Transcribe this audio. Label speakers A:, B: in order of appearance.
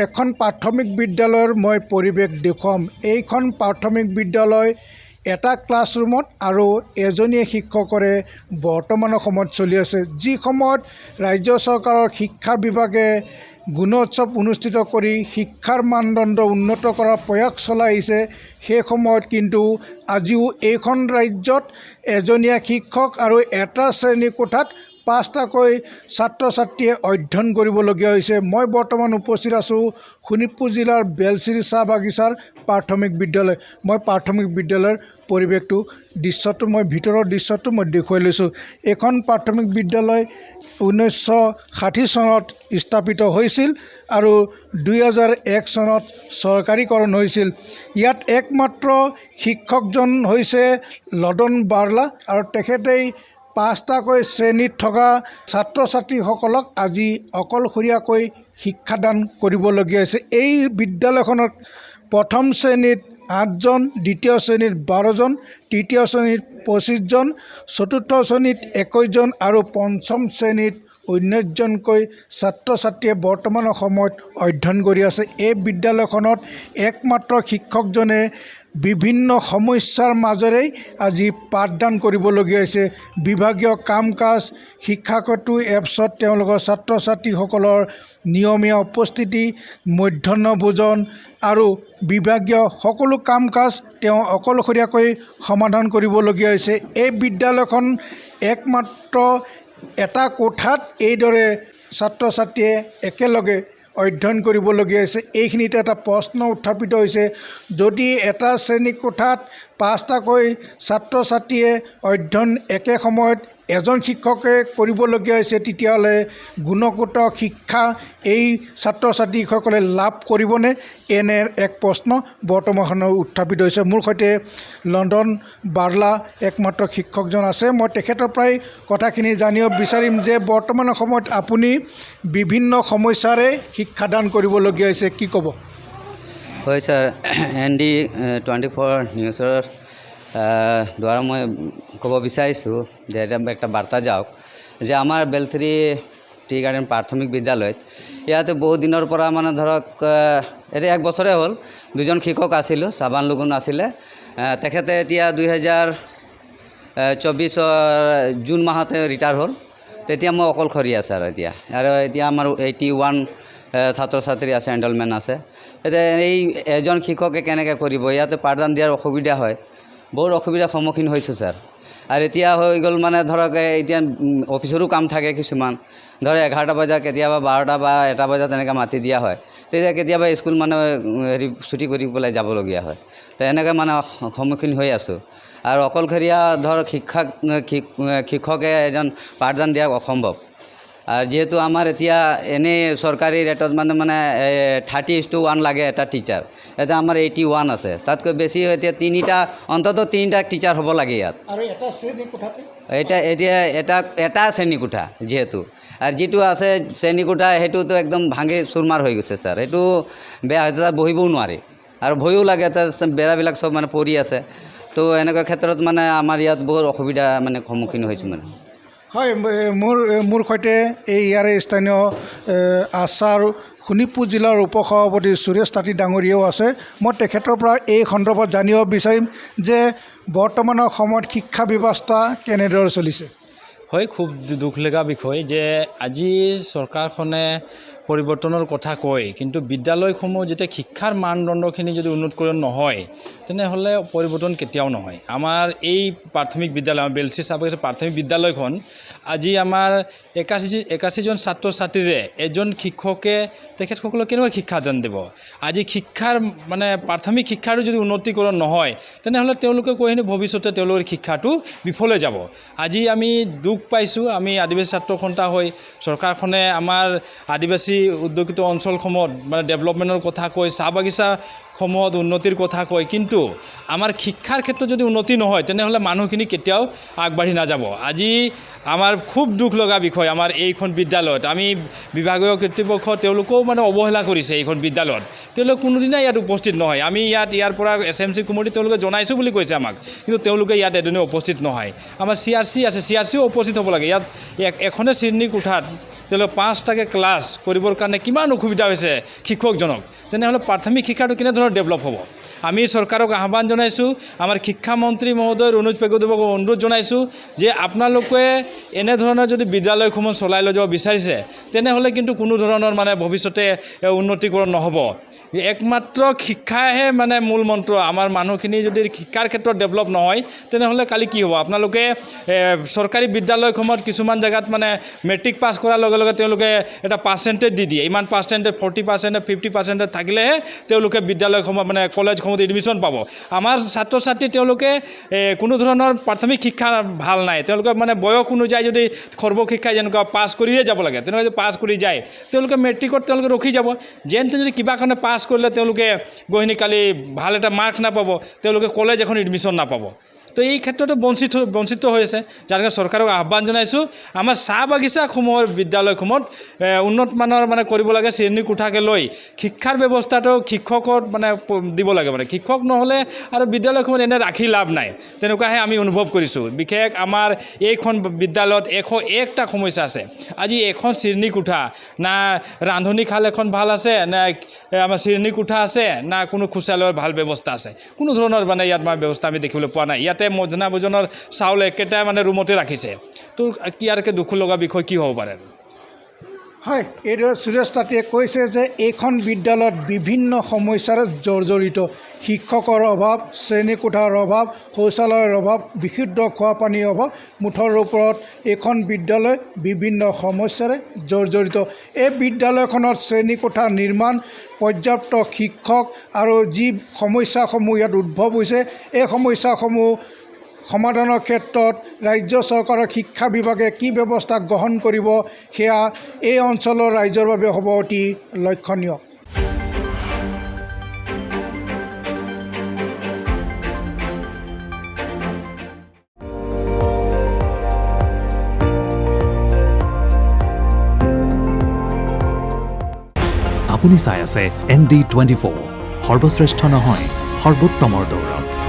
A: এখন প্ৰাথমিক বিদ্যালয়ৰ মই পৰিৱেশ দেখুৱাম। এইখন প্ৰাথমিক বিদ্যালয় এটা ক্লাছৰুমত আৰু এজনীয়ে শিক্ষকৰে বৰ্তমানৰ সময়ত চলি আছে। যি সময়ত ৰাজ্য চৰকাৰৰ শিক্ষা বিভাগে গুণোৎসৱ অনুষ্ঠিত কৰি শিক্ষাৰ মানদণ্ড উন্নত কৰাৰ প্ৰয়াস চলাই আহিছে, সেই সময়ত কিন্তু আজিও এইখন ৰাজ্যত এজনীয়া শিক্ষক আৰু এটা শ্ৰেণী কোঠাত 5টাকৈ ছাত্ৰ ছাত্ৰীয়ে অধ্যয়ন কৰিবলগীয়া হৈছে। মই বৰ্তমান উপস্থিত আছোঁ শোণিতপুৰ জিলাৰ বেলশ্ৰী চাহ বাগিচাৰ প্ৰাথমিক বিদ্যালয়। মই প্ৰাথমিক বিদ্যালয়ৰ পৰিৱেশটো দৃশ্যটো মই ভিতৰৰ দৃশ্যটো মই দেখুৱাই লৈছোঁ। এইখন প্ৰাথমিক বিদ্যালয় 1960 চনত স্থাপিত হৈছিল আৰু 2001 চনত চৰকাৰীকৰণ হৈছিল। ইয়াত একমাত্ৰ শিক্ষকজন হৈছে লদন বাৰ্লা আৰু তেখেতেই 5টাকৈ শ্ৰেণীত থকা ছাত্ৰ ছাত্ৰীসকলক আজি অকলশৰীয়াকৈ শিক্ষাদান কৰিবলগীয়া হৈছে। এই বিদ্যালয়খনত প্ৰথম শ্ৰেণীত 8জন, দ্বিতীয় শ্ৰেণীত 12জন, তৃতীয় শ্ৰেণীত 25জন, চতুৰ্থ শ্ৰেণীত 21জন আৰু পঞ্চম শ্ৰেণীত 19জনকৈ ছাত্ৰ ছাত্ৰীয়ে বৰ্তমানৰ সময়ত অধ্যয়ন কৰি আছে। এই বিদ্যালয়খনত একমাত্ৰ শিক্ষকজনে বিভিন্ন সমস্যাৰ মাজেৰেই আজি পাঠদান কৰিবলগীয়া হৈছে। বিভাগীয় কাম কাজ, শিক্ষাকৰ্তী এপছত তেওঁলোকৰ ছাত্ৰ ছাত্ৰীসকলৰ নিয়মীয়া উপস্থিতি, মধ্যাহ্ন ভোজন আৰু বিভাগীয় সকলো কাম কাজ তেওঁ অকলশৰীয়াকৈ সমাধান কৰিবলগীয়া হৈছে। এই বিদ্যালয়খন একমাত্ৰ এটা কোঠাত এইদৰে ছাত্ৰ ছাত্ৰীয়ে একেলগে অধ্যয়ন কৰিবলগীয়া হৈছে। এইখিনিতে এটা প্ৰশ্ন উত্থাপিত হৈছে, যদি এটা শ্ৰেণী কোঠাত 5টাকৈ ছাত্ৰ ছাত্ৰীয়ে অধ্যয়ন একে সময়ত এজন শিক্ষকে কৰিবলগীয়া হৈছে, তেতিয়াহ'লে গুণগত শিক্ষা এই ছাত্ৰ ছাত্ৰীসকলে লাভ কৰিবনে? এনে এক প্ৰশ্ন বৰ্তমান উত্থাপিত হৈছে। মোৰ সৈতে লদন বাৰ্লা একমাত্ৰ শিক্ষকজন আছে। মই তেখেতৰ পৰাই কথাখিনি জানিব বিচাৰিম যে বৰ্তমানৰ সময়ত আপুনি বিভিন্ন সমস্যাৰে শিক্ষাদান কৰিবলগীয়া হৈছে, কি ক'ব?
B: হয় ছাৰ, ND24 নিউজৰ দ্বাৰা মই ক'ব বিচাৰিছোঁ যে এটা বাৰ্তা যাওক যে আমাৰ বেলশ্ৰী টি গাৰ্ডেন প্ৰাথমিক বিদ্যালয়ত ইয়াতে বহু দিনৰ পৰা মানে ধৰক এতিয়া 1 বছৰে হ'ল 2জন শিক্ষক আছিলোঁ। চাবান লুগুন আছিলে, তেখেতে এতিয়া 2024 জুন মাহতে ৰিটায়াৰ হ'ল। তেতিয়া মই অকলশৰীয়া ছাৰ এতিয়া, আৰু এতিয়া আমাৰ 81 ছাত্ৰ ছাত্ৰী আছে, এনৰলমেণ্ট আছে। এতিয়া এই এজন শিক্ষকে কেনেকৈ কৰিব? ইয়াতে পাঠদান দিয়াৰ অসুবিধা হয়, বহুত অসুবিধাৰ সন্মুখীন হৈছোঁ ছাৰ। আৰু এতিয়া হৈ গ'ল মানে ধৰক এতিয়া অফিচৰো কাম থাকে কিছুমান, ধৰক 11টা বজাত, কেতিয়াবা 12টা বা 1টা বজাত তেনেকৈ মাতি দিয়া হয়। তেতিয়া কেতিয়াবা স্কুল মানে ছুটি কৰি পেলাই যাবলগীয়া হয়। তো এনেকৈ মানে সন্মুখীন হৈ আছোঁ। আৰু অকলশৰীয়া ধৰক শিক্ষকে এজন পাঠদান দিয়া অসম্ভৱ। আৰু যিহেতু আমাৰ এতিয়া এনেই চৰকাৰী ৰেটত মানে 30:1 লাগে এটা টিচাৰ, এতিয়া আমাৰ 81 আছে। তাতকৈ বেছি এতিয়া অন্ততঃ 3টা টিচাৰ হ'ব লাগে ইয়াত।
A: আৰু এটা শ্ৰেণী কোঠাতে
B: এতিয়া এটা শ্ৰেণী কোঠা যিহেতু, আৰু যিটো আছে শ্ৰেণী কোঠা সেইটোতো একদম ভাঙি চুৰমাৰ হৈ গৈছে ছাৰ। সেইটো বেয়া হৈছে, তাত বহিবও নোৱাৰি আৰু ভয়ো লাগে, তাত বেৰাবিলাক চব মানে পৰি আছে। তো এনেকুৱা ক্ষেত্ৰত মানে আমাৰ ইয়াত বহুত অসুবিধা মানে সন্মুখীন হৈছোঁ মানে।
A: হয়, মোৰ সৈতে এই ইয়াৰে স্থানীয় আচাৰ শোণিতপুৰ জিলাৰ উপসভাপতি সুৰেশ তাঁতী ডাঙৰীয়াও আছে। মই তেখেতৰ পৰা এই সন্দৰ্ভত জানিব বিচাৰিম যে বৰ্তমানৰ সময়ত শিক্ষা ব্যৱস্থা কেনেদৰে চলিছে?
C: হয়, খুব দুখ লগা বিষয় যে আজি চৰকাৰখনে পৰিৱৰ্তনৰ কথা কয়, কিন্তু বিদ্যালয়সমূহ যেতিয়া শিক্ষাৰ মানদণ্ডখিনি যদি উন্নতকৰণ নহয় তেনেহ'লে পৰিৱৰ্তন কেতিয়াও নহয়। আমাৰ এই প্ৰাথমিক বিদ্যালয়, আমাৰ বেলশ্ৰী চাহ বাগিচা প্ৰাথমিক বিদ্যালয়খন আজি আমাৰ 81জন ছাত্ৰ ছাত্ৰীৰে এজন শিক্ষকে তেখেতসকলক কেনেকৈ শিক্ষাদান দিব? আজি শিক্ষাৰ মানে প্ৰাথমিক শিক্ষাৰো যদি উন্নতিকৰণ নহয় তেনেহ'লে তেওঁলোকে কৈখিনি ভৱিষ্যতে তেওঁলোকৰ শিক্ষাটো বিফলে যাব। আজি আমি দুখ পাইছোঁ, আমি আদিবাসী ছাত্ৰ সন্থা হৈ চৰকাৰখনে আমাৰ আদিবাসী উদ্যোগিত অঞ্চলসমূহত মানে ডেভেলপমেণ্টৰ কথা কৈ চাহ বাগিচা সমূহত উন্নতিৰ কথা কয়, কিন্তু আমাৰ শিক্ষাৰ ক্ষেত্ৰত যদি উন্নতি নহয় তেনেহ'লে মানুহখিনি কেতিয়াও আগবাঢ়ি নাযাব। আজি আমাৰ খুব দুখ লগা বিষয় আমাৰ এইখন বিদ্যালয়ত আমি বিভাগীয় কৰ্তৃপক্ষ তেওঁলোকেও মানে অৱহেলা কৰিছে এইখন বিদ্যালয়ত। তেওঁলোকে কোনোদিনা ইয়াত উপস্থিত নহয়। আমি ইয়াৰ পৰা SMC কুমটি তেওঁলোকে জনাইছোঁ বুলি কৈছে আমাক, কিন্তু তেওঁলোকে ইয়াত এদিনো উপস্থিত নহয়। আমাৰ CRC আছে, CRCও উপস্থিত হ'ব লাগে। ইয়াত এখনে শ্ৰেণী কোঠাত তেওঁলোকে 5টাকৈ ক্লাছ কৰিবৰ কাৰণে কিমান অসুবিধা হৈছে শিক্ষকজনক। তেনেহ'লে প্ৰাথমিক শিক্ষাটো কেনেধৰণৰ ডেভেলপ হ'ব? আমি চৰকাৰক আহ্বান জনাইছোঁ, আমাৰ শিক্ষামন্ত্ৰী মহোদয় ৰণোজ পেগুদেৱক অনুৰোধ জনাইছোঁ যে আপোনালোকে এনেধৰণৰ যদি বিদ্যালয়সমূহ চলাই লৈ যাব বিচাৰিছে তেনেহ'লে কিন্তু কোনো ধৰণৰ মানে ভৱিষ্যতে উন্নতিকৰণ নহ'ব। একমাত্ৰ শিক্ষাহে মানে মূল মন্ত্ৰ। আমাৰ মানুহখিনি যদি শিক্ষাৰ ক্ষেত্ৰত ডেভেলপ নহয় তেনেহ'লে কালি কি হ'ব? আপোনালোকে চৰকাৰী বিদ্যালয়সমূহত কিছুমান জেগাত মানে মেট্ৰিক পাছ কৰাৰ লগে লগে তেওঁলোকে এটা পাৰ্চেণ্টেজ দি দিয়ে। ইমান পাৰ্চেণ্টেজ 40%, 50% থাকিলেহে তেওঁলোকে বিদ্যালয়সমূহ মানে কলেজসমূহত এডমিশ্যন পাব। আমাৰ ছাত্ৰ ছাত্ৰী তেওঁলোকে কোনো ধৰণৰ প্ৰাথমিক শিক্ষা ভাল নাই। তেওঁলোকে মানে বয়স অনুযায়ী যদি সৰ্বশিক্ষা যেনেকুৱা পাছ কৰিয়ে যাব লাগে তেনেকুৱা যদি পাছ কৰি যায় তেওঁলোকে মেট্ৰিকত তেওঁলোকে ৰখি যাব। যেন যদি কিবা কাৰণে পাছ কৰিলে তেওঁলোকে গহিনী কালি ভাল এটা মাৰ্ক নাপাব, তেওঁলোকে কলেজ এখন এডমিশ্যন নাপাব। তো এই ক্ষেত্ৰতো বঞ্চিত হৈ আছে। যাৰ কাৰণে চৰকাৰক আহ্বান জনাইছোঁ আমাৰ চাহ বাগিচাসমূহৰ বিদ্যালয়সমূহত উন্নত মানৰ মানে কৰিব লাগে। শ্ৰেণী কোঠাকে লৈ শিক্ষাৰ ব্যৱস্থাটো শিক্ষকত মানে দিব লাগে। মানে শিক্ষক নহ'লে আৰু বিদ্যালয়সমূহত এনে ৰাখি লাভ নাই, তেনেকুৱাহে আমি অনুভৱ কৰিছোঁ। বিশেষ আমাৰ এইখন বিদ্যালয়ত 101টা সমস্যা আছে। আজি এখন শ্ৰেণী কোঠা না ৰান্ধনীশাল এখন ভাল আছে, না আমাৰ শ্ৰেণী কোঠা আছে, না কোনো শৌচালয়ৰ ভাল ব্যৱস্থা আছে। কোনো ধৰণৰ মানে ইয়াত ব্যৱস্থা আমি দেখিবলৈ পোৱা নাই। ইয়াতে মধ্যাহ্ন ভোজনৰ চাউল একেটা মানে ৰুমতে ৰাখিছে। তো ইয়াৰকে দুখ লগা বিষয় কি হ'ব পাৰে?
A: হয়, এইদৰে সুৰেশ তাঁতীয়ে কৈছে যে এইখন বিদ্যালয়ত বিভিন্ন সমস্যাৰে জৰ্জৰিত। শিক্ষকৰ অভাৱ, শ্ৰেণীকোঠাৰ অভাৱ, শৌচালয়ৰ অভাৱ, বিশুদ্ধ খোৱা পানীৰ অভাৱ, মুঠৰ ওপৰত এইখন বিদ্যালয় বিভিন্ন সমস্যাৰে জৰ্জৰিত। এই বিদ্যালয়খনত শ্ৰেণীকোঠা নিৰ্মাণ, পৰ্যাপ্ত শিক্ষক আৰু যি সমস্যাসমূহ ইয়াত উদ্ভৱ হৈছে এই সমস্যাসমূহ সমাধানৰ ক্ষেত্ৰত ৰাজ্য চৰকাৰৰ শিক্ষা বিভাগে কি ব্যৱস্থা গ্ৰহণ কৰিব সেয়া এই অঞ্চলৰ ৰাইজৰ বাবে হ'ব অতি লক্ষণীয়।
D: আপুনি চাই আছে ND24, সৰ্বশ্ৰেষ্ঠ নহয় সৰ্বোত্তমৰ দৌৰত।